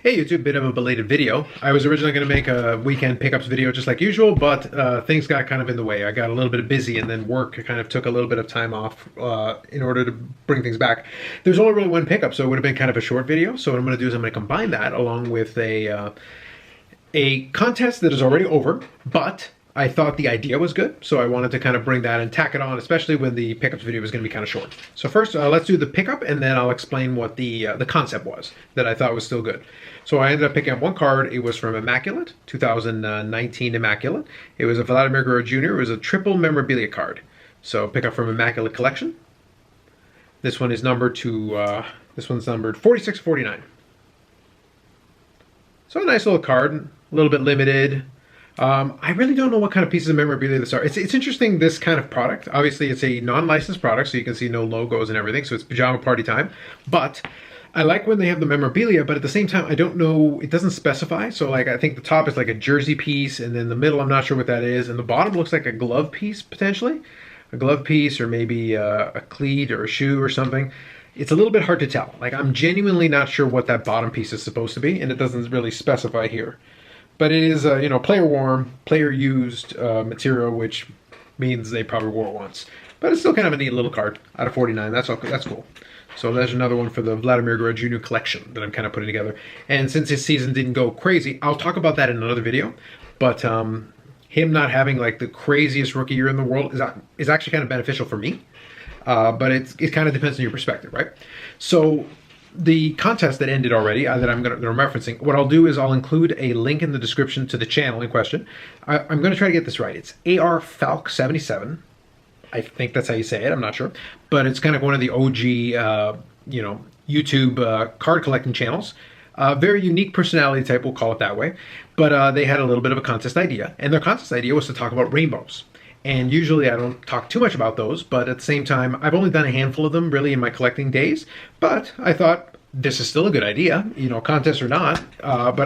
Hey YouTube, bit of a belated video. I was originally going to make a weekend pickups video just like usual, but things got kind of in the way. I got a little bit busy and then work kind of took a little bit of time off in order to bring things back. There's only really one pickup, so it would have been kind of a short video. So what I'm going to do is I'm going to combine that along with a contest that is already over, but I thought the idea was good, so I wanted to kind of bring that and tack it on, especially when the pickups video was going to be kind of short. So first, let's do the pickup, and then I'll explain what the concept was that I thought was still good. So I ended up picking up one card. It was from Immaculate, 2019 Immaculate. It was a Vladimir Guerrero Jr. It was a triple memorabilia card. So pick up from Immaculate Collection. This one is numbered to, this one's numbered 4649. So a nice little card, a little bit limited. I really don't know what kind of pieces of memorabilia this are. It's interesting, this kind of product. Obviously, it's a non-licensed product, so you can see no logos and everything, so it's pajama party time. But I like when they have the memorabilia, but at the same time, I don't know, it doesn't specify. So like, I think the top is like a jersey piece, and then the middle, I'm not sure what that is, and the bottom looks like a glove piece, potentially. A glove piece, or maybe a cleat or a shoe or something. It's a little bit hard to tell. Like, I'm genuinely not sure what that bottom piece is supposed to be, and it doesn't really specify here. But it is, you know, player worn, player used material, which means they probably wore it once. But it's still kind of a neat little card out of 49. That's okay. That's cool. So there's another one for the Vladimir Guerrero Jr. collection that I'm kind of putting together. And since his season didn't go crazy, I'll talk about that in another video. But him not having like the craziest rookie year in the world is actually kind of beneficial for me. But it kind of depends on your perspective, right? So the contest that ended already, that I'm referencing, what I'll do is I'll include a link in the description to the channel in question. I'm going to try to get this right. It's ARFalk77. I think that's how you say it. I'm not sure. But it's kind of one of the OG, you know, YouTube card collecting channels. Very unique personality type, we'll call it that way. But they had a little bit of a contest idea. And their contest idea was to talk about rainbows. And usually I don't talk too much about those, but at the same time, I've only done a handful of them really in my collecting days. But I thought this is still a good idea, you know, contest or not.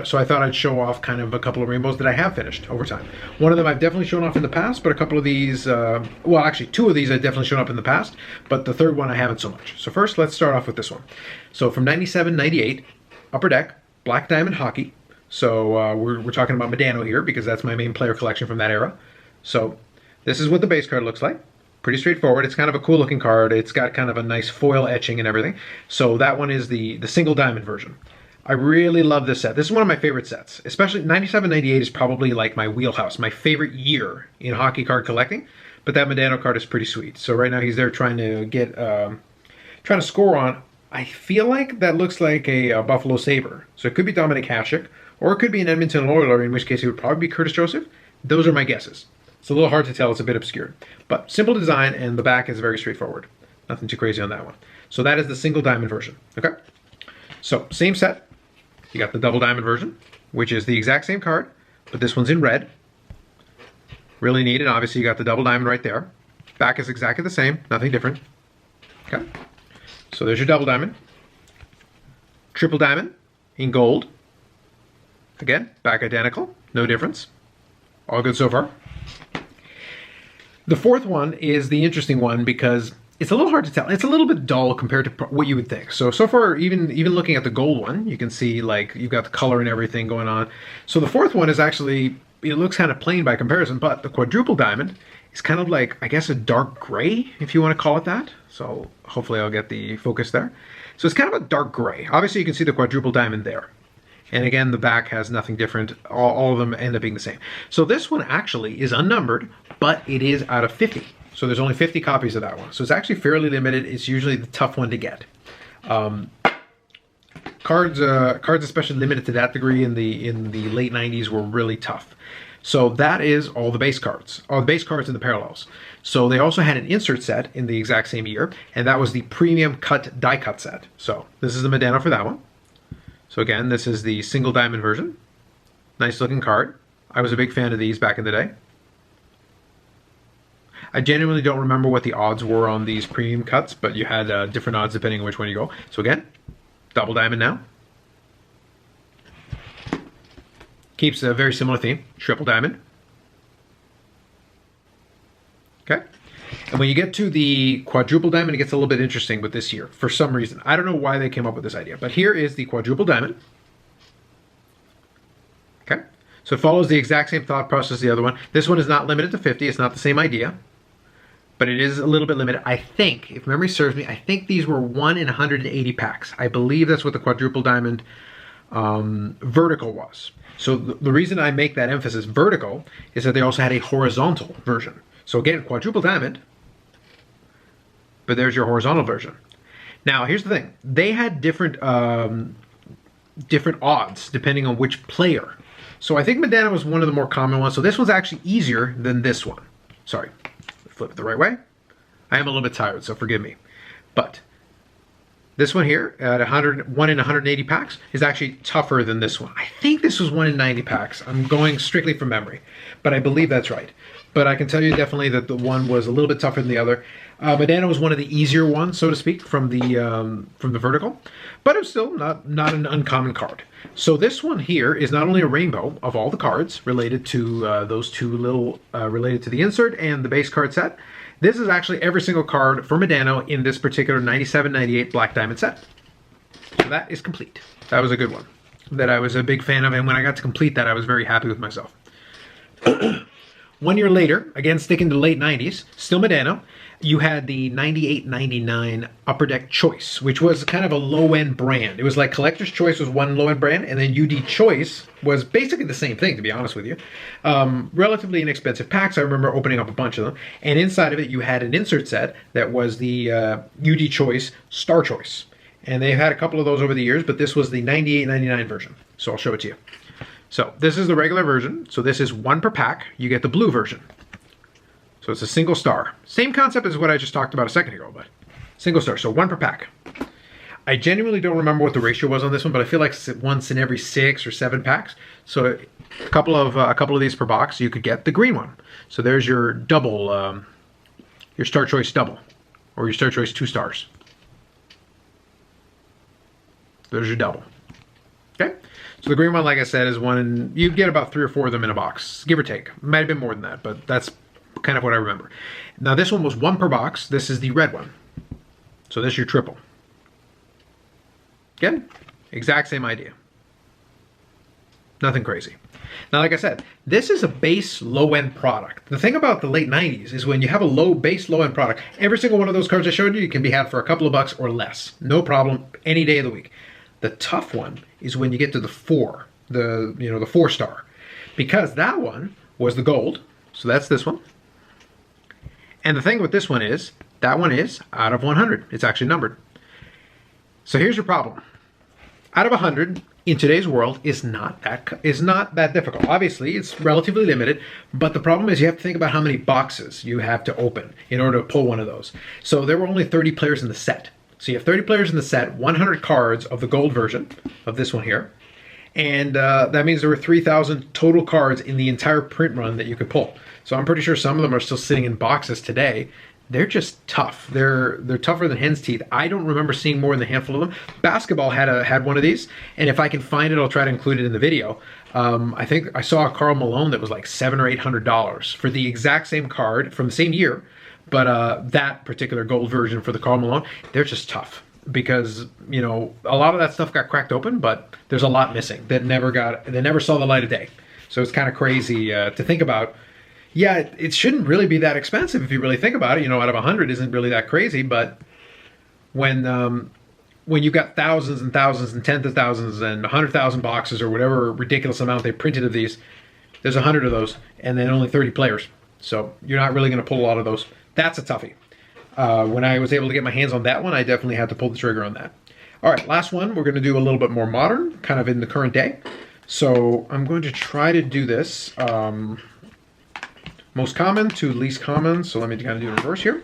So I thought I'd show off kind of a couple of rainbows that I have finished over time. One of them I've definitely shown off in the past, but a couple of these, well, actually two of these I've definitely shown up in the past, but the third one I haven't so much. So first, let's start off with this one. So from 97, 98, Upper Deck, Black Diamond Hockey. So we're talking about Medano here because that's my main player collection from that era. So this is what the base card looks like. Pretty straightforward. It's kind of a cool looking card. It's got kind of a nice foil etching and everything. So that one is the single diamond version. I really love this set. This is one of my favorite sets. Especially 97, 98 is probably like my wheelhouse, my favorite year in hockey card collecting. But that Medano card is pretty sweet. So right now he's there trying to get, trying to score on. I feel like that looks like a Buffalo Sabre. So it could be Dominik Hasek, or it could be an Edmonton Oiler, in which case it would probably be Curtis Joseph. Those are my guesses. It's a little hard to tell, it's a bit obscured. But simple design, and the back is very straightforward. Nothing too crazy on that one. So that is the single diamond version, okay? So, same set. You got the double diamond version, which is the exact same card, but this one's in red. Really neat, and obviously you got the double diamond right there. Back is exactly the same, nothing different. Okay? So there's your double diamond. Triple diamond in gold. Again, back identical, no difference. All good so far. The fourth one is the interesting one because it's a little hard to tell. It's a little bit dull compared to what you would think. So far, even looking at the gold one, you can see like you've got the color and everything going on. So the fourth one is actually, it looks kind of plain by comparison, but the quadruple diamond is kind of like, I guess, a dark gray, if you want to call it that. So hopefully I'll get the focus there. So it's kind of a dark gray. Obviously you can see the quadruple diamond there. And again, the back has nothing different. All of them end up being the same. So this one actually is unnumbered, but it is out of 50. So there's only 50 copies of that one. So it's actually fairly limited. It's usually the tough one to get. Cards especially limited to that degree in the late 90s were really tough. So that is all the base cards. All the base cards and the parallels. So they also had an insert set in the exact same year, and that was the premium cut die cut set. So this is the Medano for that one. So again, this is the single diamond version. Nice looking card. I was a big fan of these back in the day. I genuinely don't remember what the odds were on these premium cuts, but you had different odds depending on which one you go. So again, double diamond now. Keeps a very similar theme, triple diamond. Okay. And when you get to the quadruple diamond, it gets a little bit interesting with this year for some reason. I don't know why they came up with this idea, but here is the quadruple diamond. So it follows the exact same thought process as the other one. This one is not limited to 50. It's not the same idea, but it is a little bit limited. I think, if memory serves me, I think these were 1 in 180 packs. I believe that's what the quadruple diamond vertical was. So the reason I make that emphasis vertical is that they also had a horizontal version. So again, quadruple diamond, but there's your horizontal version. Now, here's the thing. They had different different odds depending on which player. So I think Medana was one of the more common ones. So this one's actually easier than this one. Sorry, flip it the right way. I am a little bit tired, so forgive me. But this one here at 1 in 180 packs is actually tougher than this one. I think this was 1 in 90 packs. I'm going strictly from memory, but I believe that's right. But I can tell you definitely that the one was a little bit tougher than the other. Medana was one of the easier ones, so to speak, from the vertical, but it was still not an uncommon card. So this one here is not only a rainbow of all the cards related to those two little related to the insert and the base card set. This is actually every single card for Medano in this particular 97-98 Black Diamond set. So that is complete. That was a good one that I was a big fan of, and when I got to complete that, I was very happy with myself. 1 year later, again sticking to the late 90s, still Medano, you had the 98-99 Upper Deck Choice, which was kind of a low-end brand. It was like Collector's Choice was one low-end brand, and then UD Choice was basically the same thing, to be honest with you. Relatively inexpensive packs. I remember opening up a bunch of them. And inside of it, you had an insert set that was the UD Choice Star Choice. And they've had a couple of those over the years, but this was the 98-99 version. So I'll show it to you. So this is the regular version. So this is 1 per pack. You get the blue version. So it's a single star. Same concept as what I just talked about a second ago, but single star. So 1 per pack. I genuinely don't remember what the ratio was on this one, but I feel like it's once in every 6 or 7 packs. So a couple of these per box, you could get the green one. So there's your double, your Star Choice double, or your Star Choice 2 stars. There's your double. Okay. So the green one, like I said, is one, and you get about 3 or 4 of them in a box, give or take. Might have been more than that, but that's kind of what I remember. Now this one was 1 per box. This is the red one. So this is your triple. Again, exact same idea. Nothing crazy. Now, like I said, this is a base low-end product. The thing about the late 90s is when you have a base low-end product, every single one of those cards I showed you can be had for a couple of bucks or less. No problem, any day of the week. The tough one is when you get to the 4, the 4 star, because that one was the gold. So that's this one. And the thing with this one is, that one is out of 100. It's actually numbered. So here's your problem. Out of 100 in today's world is not that difficult. Obviously, it's relatively limited, but the problem is you have to think about how many boxes you have to open in order to pull one of those. So there were only 30 players in the set. So you have 30 players in the set, 100 cards of the gold version of this one here. And that means there were 3,000 total cards in the entire print run that you could pull. So I'm pretty sure some of them are still sitting in boxes today. They're just tough. They're tougher than hen's teeth. I don't remember seeing more than a handful of them. Basketball had one of these, and if I can find it, I'll try to include it in the video. I think I saw a Karl Malone that was like $700 or $800 for the exact same card from the same year, but that particular gold version for the Karl Malone, they're just tough because a lot of that stuff got cracked open, but there's a lot missing that never saw the light of day. So it's kind of crazy to think about. Yeah, it shouldn't really be that expensive if you really think about it. Out of 100 isn't really that crazy, but when you've got thousands and thousands and tens of thousands and 100,000 boxes or whatever ridiculous amount they printed of these, there's 100 of those and then only 30 players. So you're not really going to pull a lot of those. That's a toughie. When I was able to get my hands on that one, I definitely had to pull the trigger on that. All right, last one. We're going to do a little bit more modern, kind of in the current day. So I'm going to try to do this most common to least common. So let me kind of do a reverse here.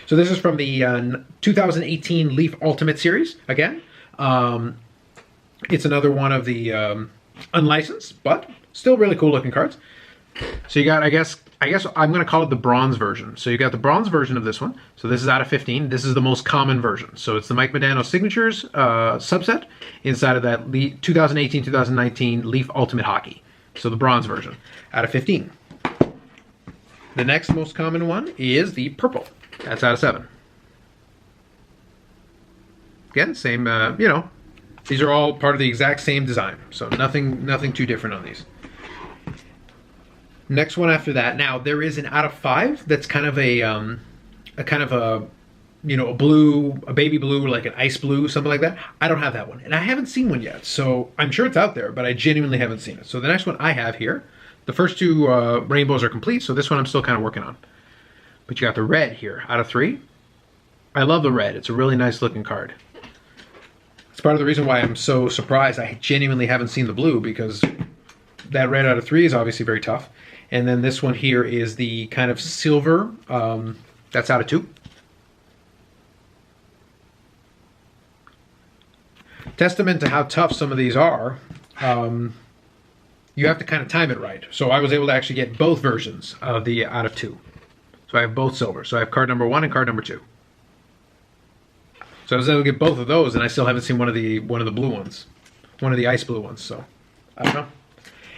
So this is from the 2018 Leaf Ultimate Series. Again, it's another one of the unlicensed, but still really cool looking cards. So you got, I guess I'm going to call it the bronze version. So you got the bronze version of this one. So this is out of 15. This is the most common version. So it's the Mike Modano Signatures subset inside of that 2018-2019 Leaf Ultimate Hockey. So the bronze version out of 15. The next most common one is the purple. That's out of 7. Again, same, these are all part of the exact same design. So nothing too different on these. Next one after that. Now there is an out of 5 that's kind of a kind of a, you know, a blue, a baby blue, like an ice blue, something like that. I don't have that one, and I haven't seen one yet. So I'm sure it's out there, but I genuinely haven't seen it. So the next one I have here, the first 2 rainbows are complete. So this one I'm still kind of working on. But you got the red here, out of 3. I love the red. It's a really nice looking card. It's part of the reason why I'm so surprised I genuinely haven't seen the blue, because that red out of 3 is obviously very tough. And then this one here is the kind of silver, that's out of 2. Testament to how tough some of these are, you have to kind of time it right. So I was able to actually get both versions of the out of 2. So I have both silver. So I have card number 1 and card number 2. So I was able to get both of those, and I still haven't seen one of the blue ones, one of the ice blue ones. So I don't know.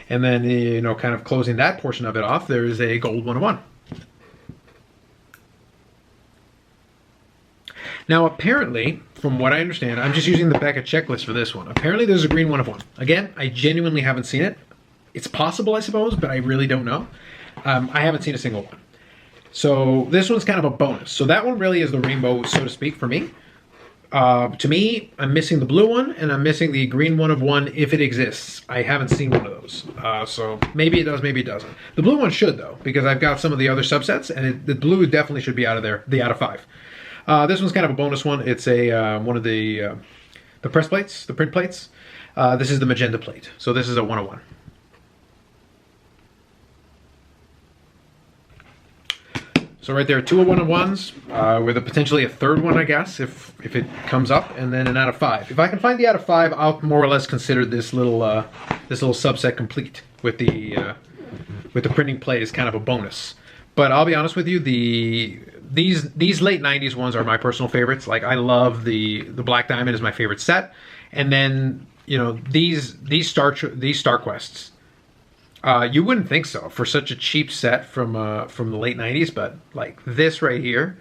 And then, you know, kind of closing that portion of it off, there is a gold 101. Now, apparently, from what I understand, I'm just using the Beckett checklist for this one. Apparently, there's a green 1 of 1. Again, I genuinely haven't seen it. It's possible, I suppose, but I really don't know. I haven't seen a single one. So this one's kind of a bonus. So that one really is the rainbow, so to speak, for me. To me, I'm missing the blue one, and I'm missing the green 1 of 1 if it exists. I haven't seen one of those. So maybe it does, maybe it doesn't. The blue one should, though, because I've got some of the other subsets, and the blue definitely should be out of there, the out of 5. This one's kind of a bonus one. It's a one of the press plates, the print plates. This is the magenta plate. So this is a 101. So right there, 2 101s, with potentially a third one, I guess, if it comes up, and then an out of 5. If I can find the out of 5, I'll more or less consider this little subset complete with the printing plate as kind of a bonus. But I'll be honest with you, these late 90s ones are my personal favorites. Like, I love the Black Diamond is my favorite set, and then, you know, these Star Quests. You wouldn't think so for such a cheap set from the late 90s, but like this right here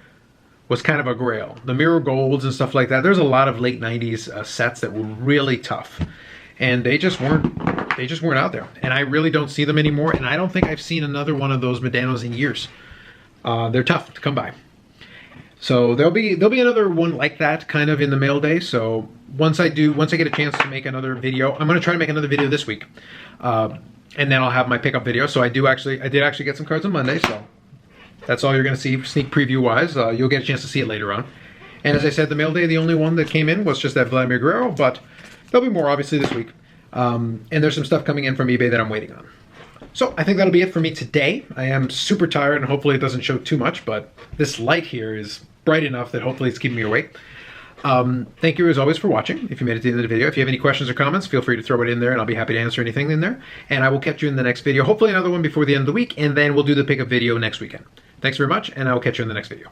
was kind of a grail. The mirror golds and stuff like that. There's a lot of late 90s sets that were really tough, and they just weren't out there. And I really don't see them anymore, and I don't think I've seen another one of those Medanos in years. They're tough to come by. So there'll be another one like that kind of in the mail day. So once I get a chance to make another video, I'm going to try to make another video this week. And then I'll have my pickup video. So I did actually get some cards on Monday, so that's all you're going to see sneak preview wise. You'll get a chance to see it later on. And as I said, the mail day, the only one that came in was just that Vladimir Guerrero, but there'll be more obviously this week. And there's some stuff coming in from eBay that I'm waiting on. So I think that'll be it for me today. I am super tired, and hopefully it doesn't show too much, but this light here is bright enough that hopefully it's keeping me awake. Thank you as always for watching. If you made it to the end of the video, if you have any questions or comments, feel free to throw it in there, and I'll be happy to answer anything in there. And I will catch you in the next video, hopefully another one before the end of the week, and then we'll do the pickup video next weekend. Thanks very much, and I will catch you in the next video.